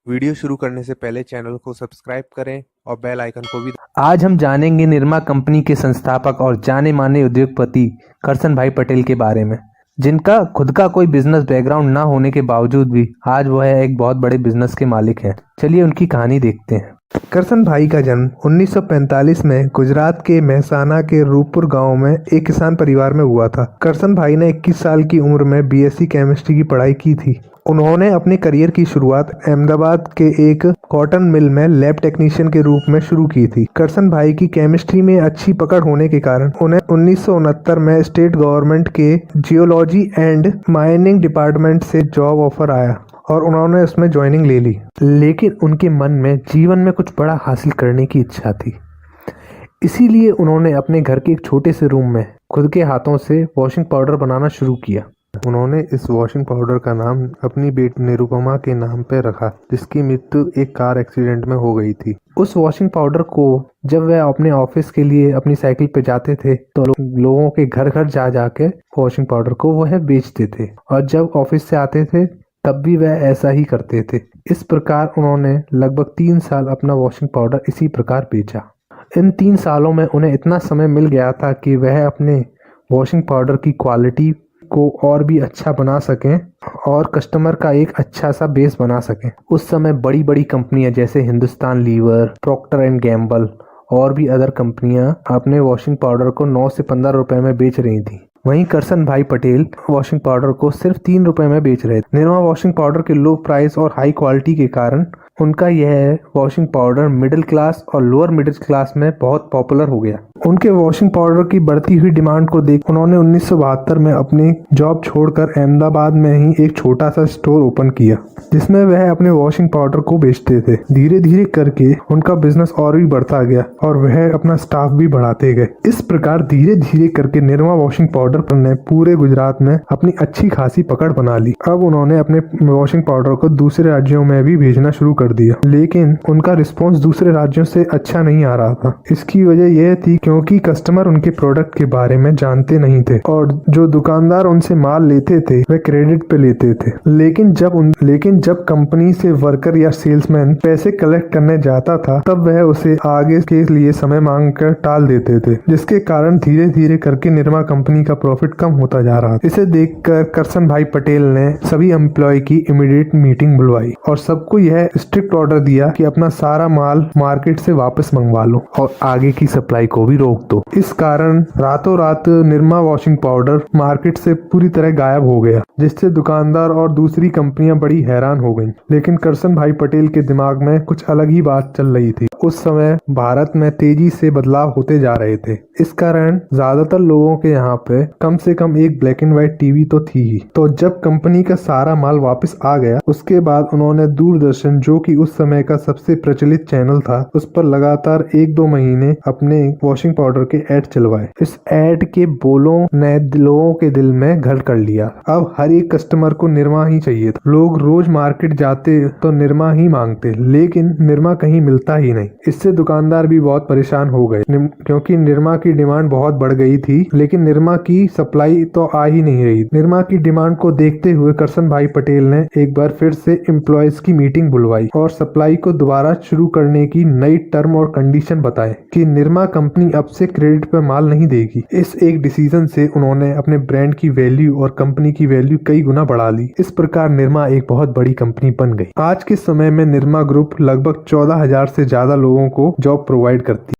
Video शुरू करने से पहले चैनल को सब्सक्राइब करें और बेल आइकन को भी। आज हम जानेंगे निरमा कंपनी के संस्थापक और जाने माने उद्योगपति करसन भाई पटेल के बारे में, जिनका खुद का कोई बिजनेस बैकग्राउंड ना होने के बावजूद भी आज वह एक बहुत बड़े बिजनेस के मालिक हैं। चलिए उनकी कहानी देखते हैं। करसन भाई का जन्म 1945 में गुजरात के महसाना के रूपपुर गांव में एक किसान परिवार में हुआ था। करसन भाई ने 21 साल की उम्र में बीएससी केमिस्ट्री की पढ़ाई की थी। उन्होंने अपने करियर की शुरुआत अहमदाबाद के एक कॉटन मिल में लैब टेक्नीशियन के रूप में शुरू की थी। करसन भाई की केमिस्ट्री में अच्छी पकड़ होने के कारण उन्हें 1969 में स्टेट गवर्नमेंट के जियोलॉजी एंड माइनिंग डिपार्टमेंट से जॉब ऑफर आया और उन्होंने उसमें ज्वाइनिंग ले ली। लेकिन उनके मन में जीवन में कुछ बड़ा हासिल करने की इच्छा थी, इसीलिए उन्होंने अपने घर के एक छोटे से रूम में खुद के हाथों से वॉशिंग पाउडर बनाना शुरू किया। उन्होंने इस वॉशिंग पाउडर का नाम अपनी बेटी निरुपमा के नाम पर रखा, जिसकी मृत्यु एक कार एक्सीडेंट में हो गई थी। उस वॉशिंग पाउडर को जब वह अपने ऑफिस के लिए अपनी साइकिल पे जाते थे तो लोगों के घर घर जा जाके वॉशिंग पाउडर को वह बेचते थे, और जब ऑफिस से आते थे तब भी वह ऐसा ही करते थे। इस प्रकार उन्होंने लगभग 3 साल अपना वॉशिंग पाउडर इसी प्रकार बेचा। इन 3 सालों में उन्हें इतना समय मिल गया था कि वह अपने वॉशिंग पाउडर की क्वालिटी को और भी अच्छा बना सकें और कस्टमर का एक अच्छा सा बेस बना सकें। उस समय बड़ी बड़ी कंपनियां जैसे Hindustan Lever, Procter and Gamble और भी अदर कंपनियां अपने वॉशिंग पाउडर को 9 से 15 रुपए में बेच रही थी। वहीं करसन भाई पटेल वॉशिंग पाउडर को सिर्फ 3 रुपए में बेच रहे थे। निरमा वॉशिंग पाउडर के लो प्राइस और हाई क्वालिटी के कारण उनका यह वॉशिंग पाउडर मिडिल क्लास और लोअर मिडिल क्लास में बहुत पॉपुलर हो गया। उनके वॉशिंग पाउडर की बढ़ती हुई डिमांड को देख उन्होंने 1972 में अपनी जॉब छोड़कर अहमदाबाद में ही एक छोटा सा स्टोर ओपन किया, जिसमें वह अपने वॉशिंग पाउडर को बेचते थे। धीरे धीरे करके उनका बिजनेस और भी बढ़ता गया और वह अपना स्टाफ भी बढ़ाते गए। इस प्रकार धीरे धीरे करके निरमा वॉशिंग पाउडर ने पूरे गुजरात में अपनी अच्छी खासी पकड़ बना ली। अब उन्होंने अपने वॉशिंग पाउडर को दूसरे राज्यों में भी भेजना शुरू कर दिया, लेकिन उनका रिस्पॉन्स दूसरे राज्यों से अच्छा नहीं आ रहा था। इसकी वजह यह थी क्योंकि कस्टमर उनके प्रोडक्ट के बारे में जानते नहीं थे और जो दुकानदार उनसे माल लेते थे वह क्रेडिट पे लेते थे। लेकिन जब कंपनी से वर्कर या सेल्समैन पैसे कलेक्ट करने जाता था तब वह उसे आगे के लिए समय मांग कर टाल देते थे, जिसके कारण धीरे धीरे करके निरमा कंपनी का प्रॉफिट कम होता जा रहा था। इसे देखकर करसन भाई पटेल ने सभी एम्प्लॉय की इमीडिएट मीटिंग बुलवाई और सबको यह स्ट्रिक्ट ऑर्डर दिया कि अपना सारा माल मार्केट से वापस मंगवा लो और आगे की सप्लाई को भी रोक दो। इस कारण रातों रात निरमा वॉशिंग पाउडर मार्केट से पूरी तरह गायब हो गया, जिससे दुकानदार और दूसरी कंपनियां बड़ी हैरान हो गईं। लेकिन करसन भाई पटेल के दिमाग में कुछ अलग ही बात चल रही थी। उस समय भारत में तेजी से बदलाव होते जा रहे थे। इस कारण ज्यादातर लोगों के यहाँ पे कम से कम एक ब्लैक एंड व्हाइट टीवी तो थी ही। तो जब कंपनी का सारा माल वापस आ गया उसके बाद उन्होंने दूरदर्शन, जो कि उस समय का सबसे प्रचलित चैनल था, उस पर लगातार 1-2 महीने अपने वॉशिंग पाउडर के ऐड चलवाए। इस ऐड के बोलों ने लोगों के दिल में घर कर लिया। अब हर एक कस्टमर को निरमा ही चाहिए था। लोग रोज मार्केट जाते तो निरमा ही मांगते, लेकिन निरमा कहीं मिलता ही नहीं। इससे दुकानदार भी बहुत परेशान हो गए क्योंकि निरमा की डिमांड बहुत बढ़ गई थी, लेकिन निरमा की सप्लाई तो आ ही नहीं रही। निरमा की डिमांड को देखते हुए करसन भाई पटेल ने एक बार फिर से एम्प्लॉयज की मीटिंग बुलवाई और सप्लाई को दोबारा शुरू करने की नई टर्म और कंडीशन बताए कि निरमा कंपनी अब से क्रेडिट पर माल नहीं देगी। इस एक डिसीजन से उन्होंने अपने ब्रांड की वैल्यू और कंपनी की वैल्यू कई गुना बढ़ा ली। इस प्रकार निरमा एक बहुत बड़ी कंपनी बन गई। आज के समय में निरमा ग्रुप लगभग 14,000 से ज्यादा लोगों को जॉब प्रोवाइड करती है।